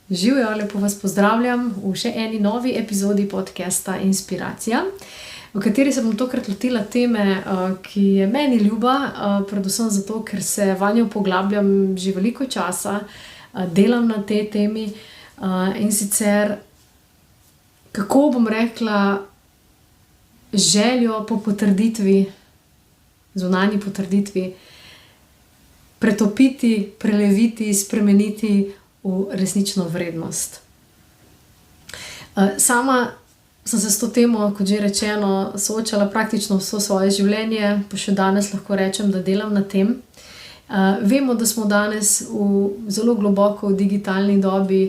Živjo, lepo vas pozdravljam v še eni novi epizodi podcasta Inspiracija, v kateri se bom tokrat lotila teme, ki je meni ljuba, predvsem zato, ker se vanjo poglabljam že veliko časa, delam na tej temi, in sicer, kako bom rekla, željo po potrditvi, zunanji potrditvi, pretopiti, preleviti, spremeniti v resnično vrednost. Sama sem se s to temo, kot že rečeno, soočala praktično vso svoje življenje, pa še danes lahko rečem, da delam na tem. Vemo, da smo danes zelo globoko v digitalni dobi,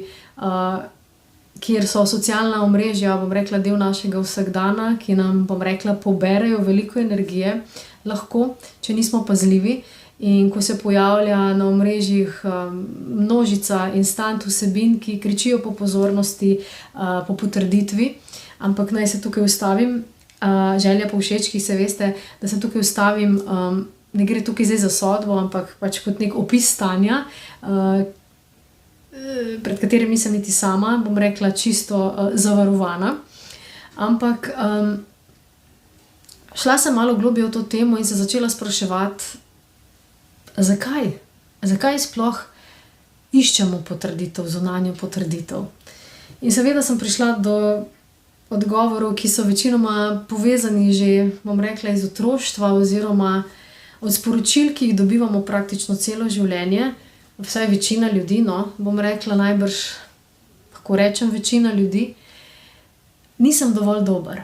kjer so socialna omrežja, bom rekla, del našega vsakdana, ki nam, bom rekla, poberejo veliko energije, lahko, če nismo pazljivi. In ko se pojavlja na omrežjih množica instant vsebin, ki kričijo po pozornosti, po potrditvi, ampak naj se tukaj ustavim, želja po všečkih, se veste, da se tukaj ustavim, ne gre tukaj zdaj za sodbo, ampak pač kot nek opis stanja, pred katerim nisem niti sama, bom rekla, čisto zavarovana. Ampak šla sem malo globlje v to temo in se začela spraševati, zakaj? Zakaj sploh iščemo potrditev, zunanjo potrditev? In seveda sem prišla do odgovorov, ki so večinoma povezani že, bom rekla, iz otroštva oziroma od sporočil, ki jih dobivamo praktično celo življenje, vsaj večina ljudi, no, bom rekla, najbrž, lahko rečem večina ljudi, nisem dovolj dober.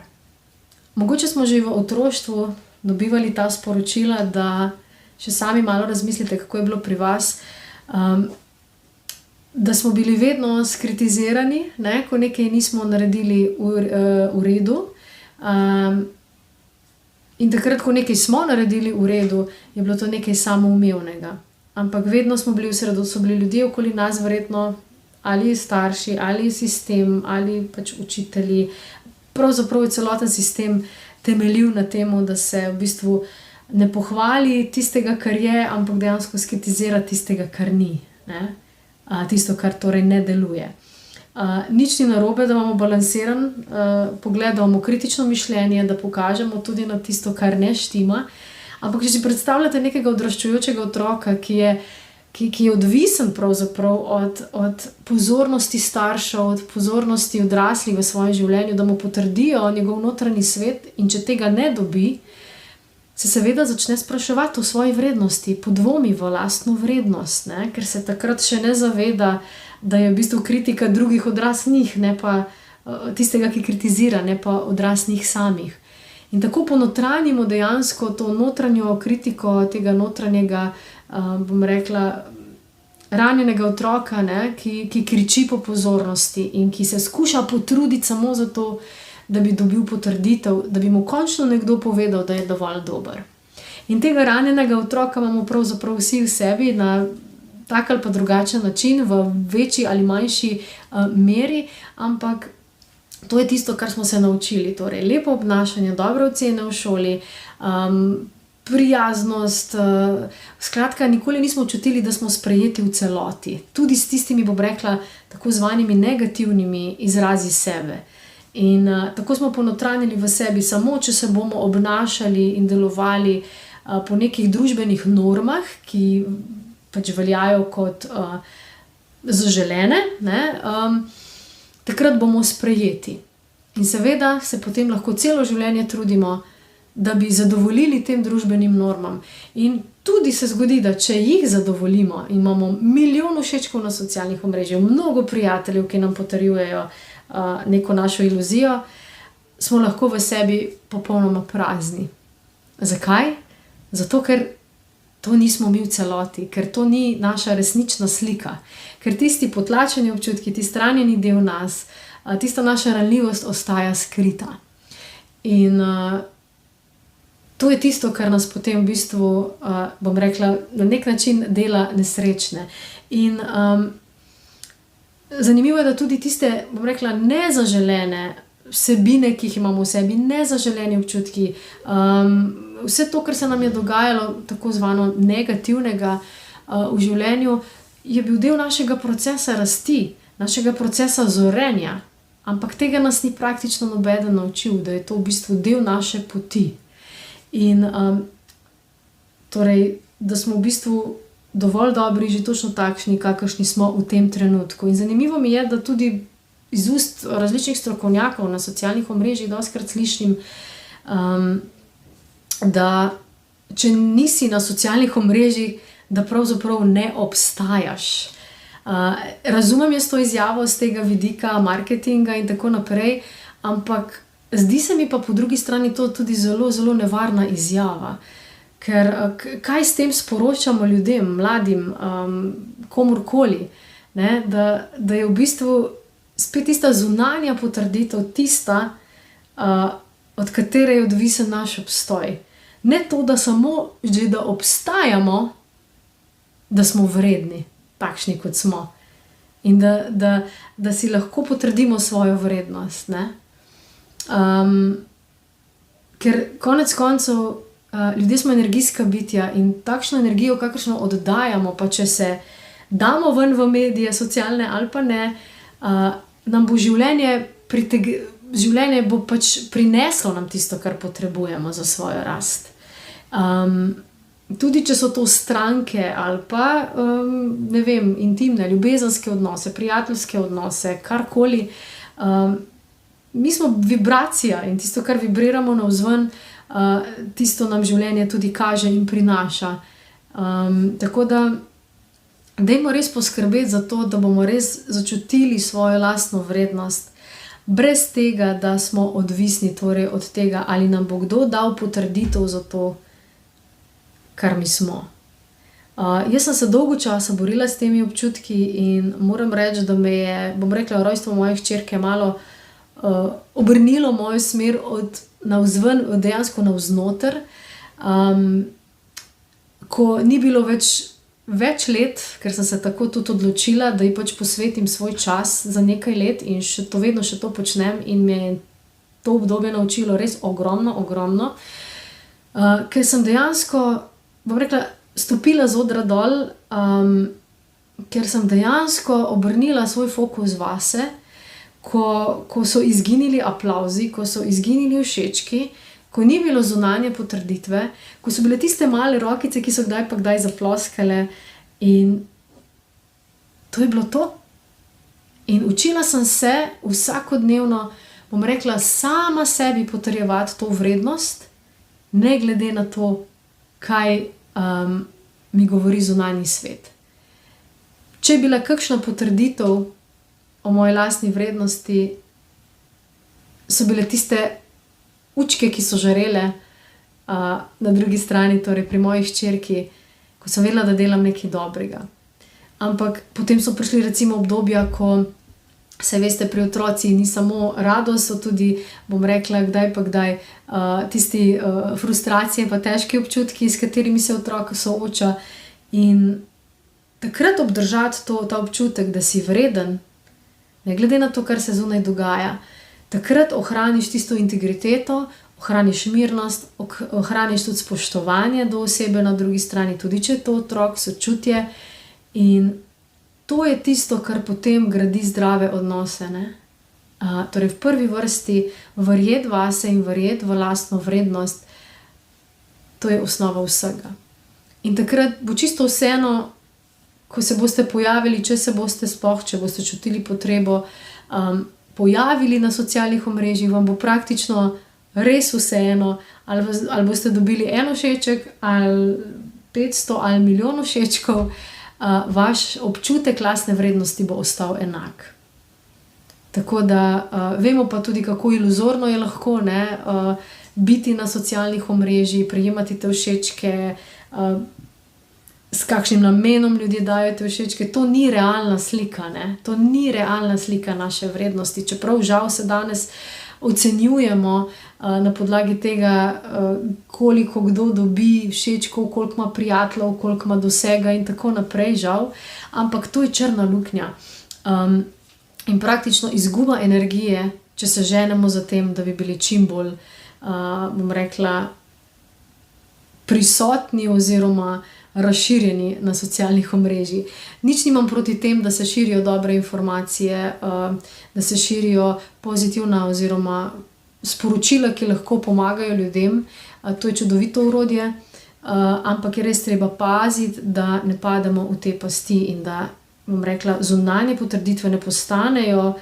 Mogoče smo že v otroštvu dobivali ta sporočila, da še sami malo razmislite, kako je bilo pri vas, da smo bili vedno skritizirani, ne, ko nekaj nismo naredili v redu. In takrat, ko nekaj smo naredili v redu, je bilo to nekaj samoumevnega. Ampak vedno so bili ljudje okoli nas verjetno, ali starši, ali sistem, ali pač učitelji. Pravzaprav je celoten sistem temeljil na temu, da se v bistvu ne pohvali tistega, kar je, ampak dejansko skritizira tistega, kar ni. Ne? Tisto, kar torej ne deluje. Nič ni narobe, da imamo balansiran pogled, da imamo kritično mišljenje, da pokažemo tudi na tisto, kar ne štima. Ampak če si predstavljate nekega odraščajočega otroka, ki je odvisen pravzaprav od pozornosti staršev, od pozornosti odraslih v svojem življenju, da mu potrdijo njegov notranji svet, in če tega ne dobi, se seveda začne spraševati o svoji vrednosti, podvomi v lastno vrednost, ne? Ker se takrat še ne zaveda, da je v bistvu kritika drugih odraz njih, ne pa tistega, ki kritizira, ne pa odraz njih samih. In tako ponotranjimo dejansko to notranjo kritiko tega notranjega, bom rekla, ranjenega otroka, ne? Ki kriči po pozornosti in ki se skuša potruditi samo zato, da bi dobil potrditev, da bi mu končno nekdo povedal, da je dovolj dober. In tega ranjenega otroka imamo pravzaprav vsi v sebi na tak ali pa drugačen način, v večji ali manjši meri, ampak to je tisto, kar smo se naučili. Torej, lepo obnašanje, dobre ocene v šoli, prijaznost, skratka, nikoli nismo čutili, da smo sprejeti v celoti. Tudi s tistimi, bom rekla, tako zvanimi negativnimi izrazi sebe. In tako smo ponotranjili v sebi, samo če se bomo obnašali in delovali po nekih družbenih normah, ki pač veljajo kot zaželene, ne, takrat bomo sprejeti. In seveda se potem lahko celo življenje trudimo, da bi zadovoljili tem družbenim normam. In tudi se zgodi, da če jih zadovoljimo, imamo milijon všečkov na socialnih omrežjih, mnogo prijateljev, ki nam potrjujejo neko našo iluzijo, smo lahko v sebi popolnoma prazni. Zakaj? Zato, ker to nismo mi v celoti, ker to ni naša resnična slika, ker tisti potlačeni občutki, tisti ranjeni del nas, tista naša ranljivost ostaja skrita. In to je tisto, kar nas potem v bistvu, bom rekla, na nek način dela nesrečne. In zanimivo je, da tudi tiste, bom rekla, nezaželene vsebine, ki jih imamo v sebi, nezaželeni občutki, vse to, kar se nam je dogajalo, tako zvano negativnega v življenju, je bil del našega procesa rasti. našega procesa zorenja. Ampak tega nas ni praktično nobeden naučil, da je to v bistvu del naše poti. In torej, da smo v bistvu dovolj dobri, že točno takšni, kakršni smo v tem trenutku. In zanimivo mi je, da tudi iz ust različnih strokovnjakov na socialnih omrežjih dostikrat slišim, da če nisi na socialnih omrežjih, da pravzaprav ne obstajaš. Razumem jaz to izjavo z tega vidika marketinga in tako naprej, ampak zdi se mi pa po drugi strani to tudi zelo, zelo nevarna izjava. Ker kaj s tem sporočamo ljudem, mladim, komurkoli, ne? Da je v bistvu spet tista zunanja potrditev tista, od katere je odvisen naš obstoj. Ne to, da samo že da obstajamo, da smo vredni, takšni kot smo. In da si lahko potrdimo svojo vrednost. Ne? Ker konec koncev ljudje smo energijska bitja in takšno energijo, kakršno oddajamo, pa če se damo ven v medije, socialne ali pa ne, nam bo življenje bo pač prineslo nam tisto, kar potrebujemo za svojo rast. Tudi če so to stranke ali pa, ne vem, intimne, ljubezenske odnose, prijateljske odnose, karkoli. Mi smo vibracija in tisto, kar vibriramo navzven, tisto nam življenje tudi kaže in prinaša. Tako da dajmo res poskrbeti za to, da bomo res začutili svojo lastno vrednost, brez tega, da smo odvisni torej od tega, ali nam bo kdo dal potrditev za to, kar mi smo. Jaz sem se dolgo časa borila s temi občutki in moram reči, da me je, bom rekla, rojstvo moje hčerke malo obrnilo mojo smer od navzven, dejansko navznoter. Ko ni bilo več let, ker sem se tako tudi odločila, da ji pač posvetim svoj čas za nekaj let in vedno še to počnem in me je to obdobje naučilo res ogromno. Ker sem dejansko, bom rekla, stopila z odra dol, ker sem dejansko obrnila svoj fokus vase, ko so izginili aplavzi, ko so izginili všečki, ko ni bilo zunanje potrditve, ko so bile tiste male rokice, ki so kdaj pa kdaj zaploskale in to je bilo to. In učila sem se vsakodnevno, bom rekla, sama sebi potrjevati to vrednost, ne glede na to, kaj mi govori zunanji svet. Če je bila kakšna potrditev o moji lastni vrednosti, so bile tiste učke, ki so žarele na drugi strani, torej pri moji hčerki, ko sem vedela, da delam nekaj dobrega. Ampak potem so prišli recimo obdobja, ko se veste, pri otroci ni samo radost, so tudi, bom rekla, kdaj pa kdaj tisti frustracije pa težki občutki, s katerimi se otrok sooča. In takrat obdržati ta občutek, da si vreden, ne glede na to, kar se zunaj dogaja, takrat ohraniš tisto integriteto, ohraniš mirnost, ohraniš tudi spoštovanje do osebe na drugi strani, tudi če je to otrok, sočutje. In to je tisto, kar potem gradi zdrave odnose. Torej v prvi vrsti verjeti vase in verjeti v lastno vrednost, to je osnova vsega. In takrat bo čisto vseeno, ko se boste pojavili, če se boste sploh, če boste čutili potrebo, pojavili na socialnih omrežjih, vam bo praktično res vseeno, ali boste dobili eno všeček, ali 500, ali milijon všečkov, vaš občutek lastne vrednosti bo ostal enak. Tako da vemo pa tudi, kako iluzorno je lahko biti na socialnih omrežjih, prejemati te všečke, s kakšnim namenom ljudje dajo te všečke. To ni realna slika, to ni realna slika naše vrednosti. Čeprav žal se danes ocenjujemo na podlagi tega, koliko kdo dobi všečkov, koliko ima prijateljev, koliko ima dosega in tako naprej, žal. Ampak to je črna luknja. In praktično izguba energije, če se ženemo za tem, da bi bili čim bolj, bom rekla, prisotni oziroma razširjeni na socialnih omrežjih. Nič nimam proti tem, da se širijo dobre informacije, da se širijo pozitivna oziroma sporočila, ki lahko pomagajo ljudem. To je čudovito orodje, ampak je res treba paziti, da ne pademo v te pasti in da, bom rekla, zunanje potrditve ne postanejo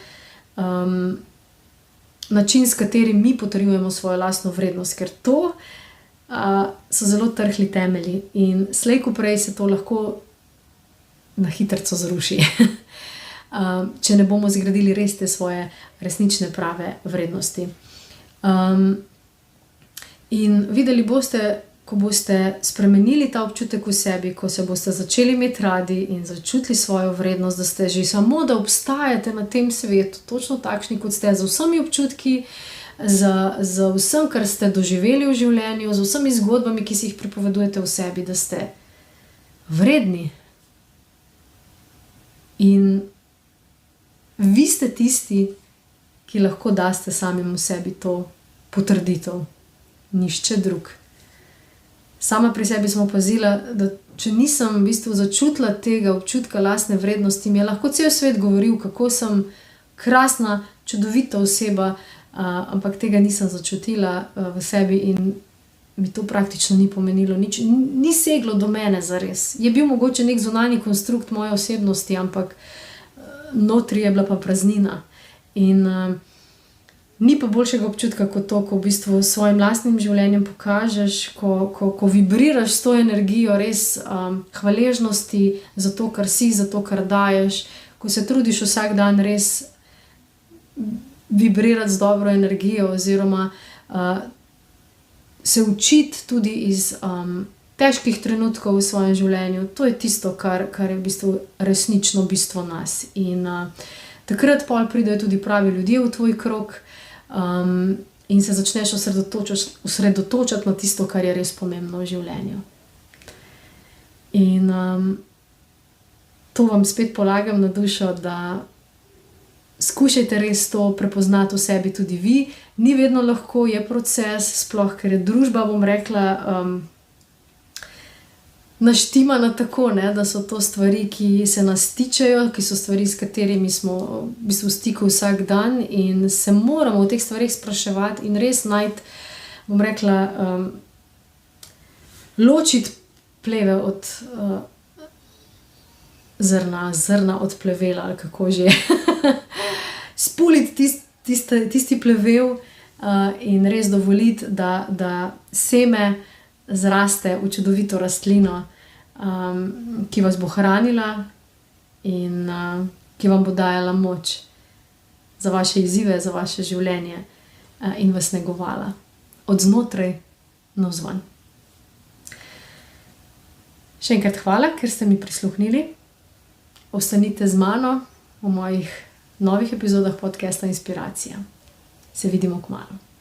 način, s katerim mi potrjujemo svojo lastno vrednost, ker to so zelo trhli temelji in slej ko prej se to lahko na hitrco zruši, če ne bomo zgradili res te svoje resnične prave vrednosti. In videli boste, ko boste spremenili ta občutek v sebi, ko se boste začeli imeti radi in začutili svojo vrednost, da ste že samo, da obstajate na tem svetu, točno takšni, kot ste, z vsemi občutki, z vsem, kar ste doživeli v življenju, z vsemi zgodbami, ki si jih pripovedujete v sebi, da ste vredni. In vi ste tisti, ki lahko daste samim v sebi to potrditev. Nišče drug. Sama pri sebi sem opazila, da če nisem v bistvu začutila tega občutka lastne vrednosti, mi je lahko cel svet govoril, kako sem krasna, čudovita oseba, ampak tega nisem začutila v sebi in mi to praktično ni pomenilo nič. Ni seglo do mene zares. Je bil mogoče nek zunanji konstrukt moje osebnosti, ampak notri je bila pa praznina. In ni pa boljšega občutka kot to, ko v bistvu s svojim lastnim življenjem pokažeš, ko vibriraš s to energijo res hvaležnosti za to, kar si, za to, kar daješ, ko se trudiš vsak dan res vibrirati z dobro energijo oziroma se učiti tudi iz težkih trenutkov v svojem življenju. To je tisto, kar je v bistvu resnično bistvo nas. In takrat pol pridejo tudi pravi ljudje v tvoj krog in se začneš osredotočati na tisto, kar je res pomembno v življenju. In to vam spet polagam na dušo, da skušajte res to prepoznati v sebi tudi vi. Ni vedno lahko, je proces, sploh ker je družba, bom rekla, naštimana tako, da so to stvari, ki se nas tičejo, ki so stvari, s katerimi smo v bistvu v stiku vsak dan in se moramo o teh stvarih spraševati in res najti, bom rekla, ločiti pleve od zrna od plevela, ali kako že. Spuliti tisti plevel in res dovoliti, da seme zraste v čudovito rastlino, ki vas bo hranila in ki vam bo dajala moč za vaše izzive, za vaše življenje in vas negovala od znotraj navzven. Še enkrat hvala, ker ste mi prisluhnili. Ostanite z mano v mojih novih epizodah podcasta Inspiracija. Se vidimo kmalu.